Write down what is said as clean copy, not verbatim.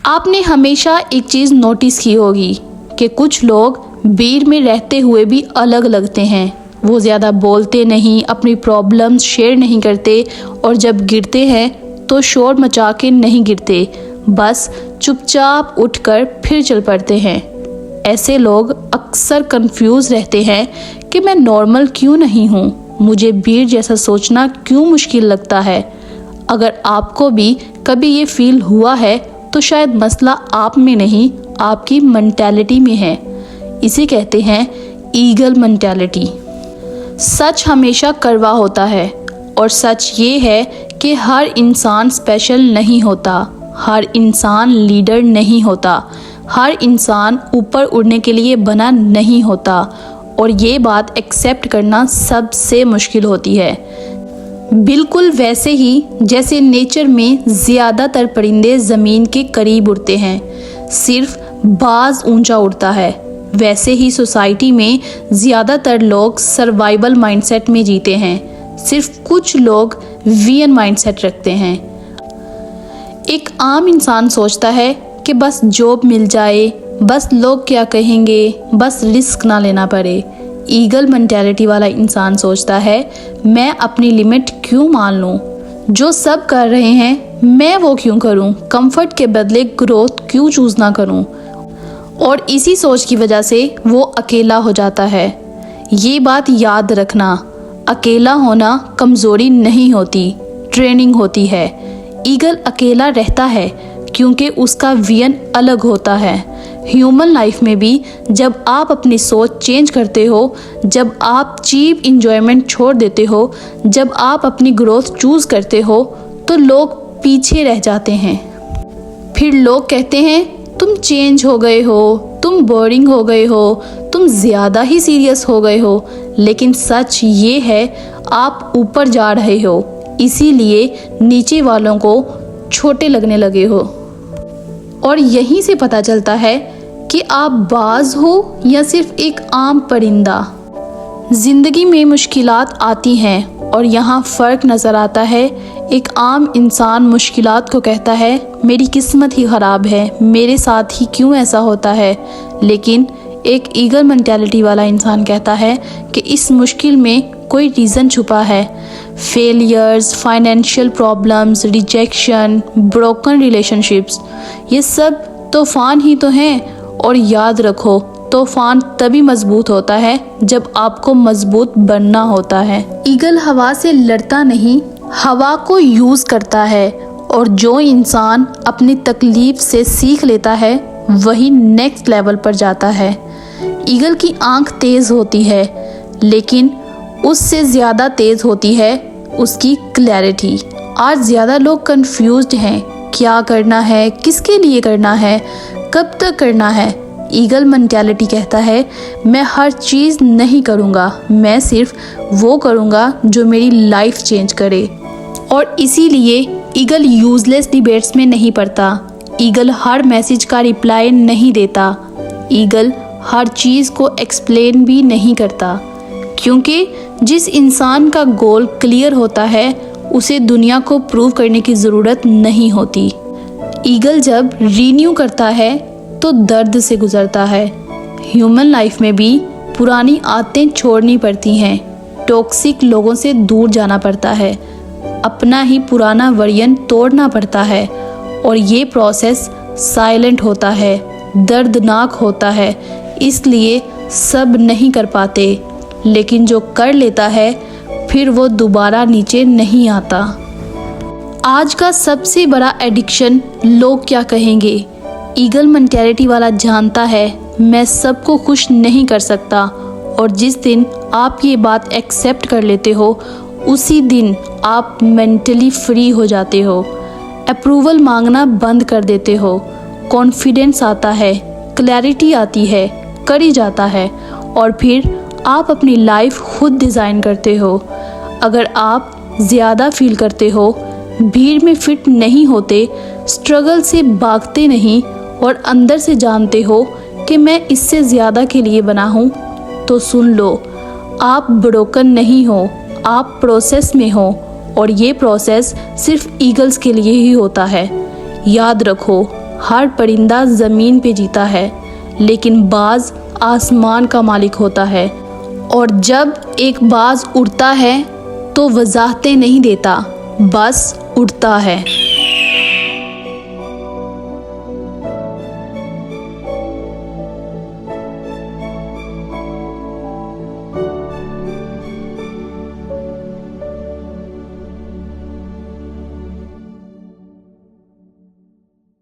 आपने हमेशा एक चीज़ नोटिस की होगी कि कुछ लोग भीड़ में रहते हुए भी अलग लगते हैं। वो ज़्यादा बोलते नहीं, अपनी प्रॉब्लम्स शेयर नहीं करते और जब गिरते हैं तो शोर मचा के नहीं गिरते, बस चुपचाप उठकर फिर चल पड़ते हैं। ऐसे लोग अक्सर कंफ्यूज रहते हैं कि मैं नॉर्मल क्यों नहीं हूँ, मुझे भीड़ जैसा सोचना क्यों मुश्किल लगता है। अगर आपको भी कभी ये फील हुआ है तो शायद मसला आप में नहीं, आपकी मेंटालिटी में है। इसे कहते हैं ईगल मेंटालिटी। सच हमेशा कड़वा होता है और सच ये है कि हर इंसान स्पेशल नहीं होता, हर इंसान लीडर नहीं होता, हर इंसान ऊपर उड़ने के लिए बना नहीं होता और ये बात एक्सेप्ट करना सबसे मुश्किल होती है। बिल्कुल वैसे ही जैसे नेचर में ज़्यादातर परिंदे ज़मीन के करीब उड़ते हैं, सिर्फ बाज ऊंचा उड़ता है, वैसे ही सोसाइटी में ज़्यादातर लोग सर्वाइवल माइंडसेट में जीते हैं, सिर्फ कुछ लोग वीएन माइंडसेट रखते हैं। एक आम इंसान सोचता है कि बस जॉब मिल जाए, बस लोग क्या कहेंगे, बस रिस्क ना लेना पड़े। ईगल मेंटालिटी वाला इंसान सोचता है मैं अपनी लिमिट क्यों मान लूं, जो सब कर रहे हैं मैं वो क्यों करूं, कंफर्ट के बदले ग्रोथ क्यों चूज ना करूं। और इसी सोच की वजह से वो अकेला हो जाता है। ये बात याद रखना, अकेला होना कमज़ोरी नहीं होती, ट्रेनिंग होती है। ईगल अकेला रहता है क्योंकि उसका विजन अलग होता है। ह्यूमन लाइफ में भी जब आप अपनी सोच चेंज करते हो, जब आप चीप इंजॉयमेंट छोड़ देते हो, जब आप अपनी ग्रोथ चूज़ करते हो, तो लोग पीछे रह जाते हैं। फिर लोग कहते हैं तुम चेंज हो गए हो, तुम बोरिंग हो गए हो, तुम ज़्यादा ही सीरियस हो गए हो। लेकिन सच ये है आप ऊपर जा रहे हो, इसीलिए नीचे वालों को छोटे लगने लगे हो। और यहीं से पता चलता है कि आप बाज हो या सिर्फ एक आम परिंदा। ज़िंदगी में मुश्किलात आती हैं और यहाँ फ़र्क नज़र आता है। एक आम इंसान मुश्किलात को कहता है मेरी किस्मत ही ख़राब है, मेरे साथ ही क्यों ऐसा होता है। लेकिन एक ईगल मेंटालिटी वाला इंसान कहता है कि इस मुश्किल में कोई रीज़न छुपा है। Failures, financial problems, rejection, broken relationships, ये सब तूफ़ान ही तो हैं। और याद रखो, तूफ़ान तभी मजबूत होता है जब आपको मजबूत बनना होता है। ईगल हवा से लड़ता नहीं, हवा को यूज़ करता है। और जो इंसान अपनी तकलीफ से सीख लेता है वही नेक्स्ट लेवल पर जाता है। ईगल की आंख तेज़ होती है, लेकिन उससे ज़्यादा तेज़ होती है उसकी क्लैरिटी। आज ज़्यादा लोग कंफ्यूज्ड हैं, क्या करना है, किसके लिए करना है, कब तक करना है। ईगल मेंटालिटी कहता है मैं हर चीज़ नहीं करूँगा, मैं सिर्फ वो करूँगा जो मेरी लाइफ चेंज करे। और इसीलिए ईगल यूज़लेस डिबेट्स में नहीं पड़ता, ईगल हर मैसेज का रिप्लाई नहीं देता, ईगल हर चीज़ को एक्सप्लेन भी नहीं करता। क्योंकि जिस इंसान का गोल क्लियर होता है उसे दुनिया को प्रूव करने की ज़रूरत नहीं होती। ईगल जब रीन्यू करता है तो दर्द से गुजरता है। ह्यूमन लाइफ में भी पुरानी आदतें छोड़नी पड़ती हैं, टॉक्सिक लोगों से दूर जाना पड़ता है, अपना ही पुराना वर्जन तोड़ना पड़ता है। और ये प्रोसेस साइलेंट होता है, दर्दनाक होता है, इसलिए सब नहीं कर पाते, लेकिन जो कर लेता है फिर वो दोबारा नीचे नहीं आता। आज का सबसे बड़ा एडिक्शन लोग क्या कहेंगे। ईगल मेंटालिटी वाला जानता है मैं सबको खुश नहीं कर सकता, और जिस दिन आप ये बात एक्सेप्ट कर लेते हो उसी दिन आप मेंटली फ्री हो जाते हो। अप्रूवल मांगना बंद कर देते हो, कॉन्फिडेंस आता है, क्लैरिटी आती है, करी जाता है, और फिर आप अपनी लाइफ खुद डिज़ाइन करते हो। अगर आप ज़्यादा फील करते हो, भीड़ में फिट नहीं होते, स्ट्रगल से भागते नहीं और अंदर से जानते हो कि मैं इससे ज़्यादा के लिए बना हूँ, तो सुन लो, आप ब्रोकन नहीं हो, आप प्रोसेस में हो। और ये प्रोसेस सिर्फ ईगल्स के लिए ही होता है। याद रखो, हर परिंदा ज़मीन पे जीता है, लेकिन बाज आसमान का मालिक होता है। और जब एक बाज उड़ता है तो वजाहतें नहीं देता, बस उड़ता है।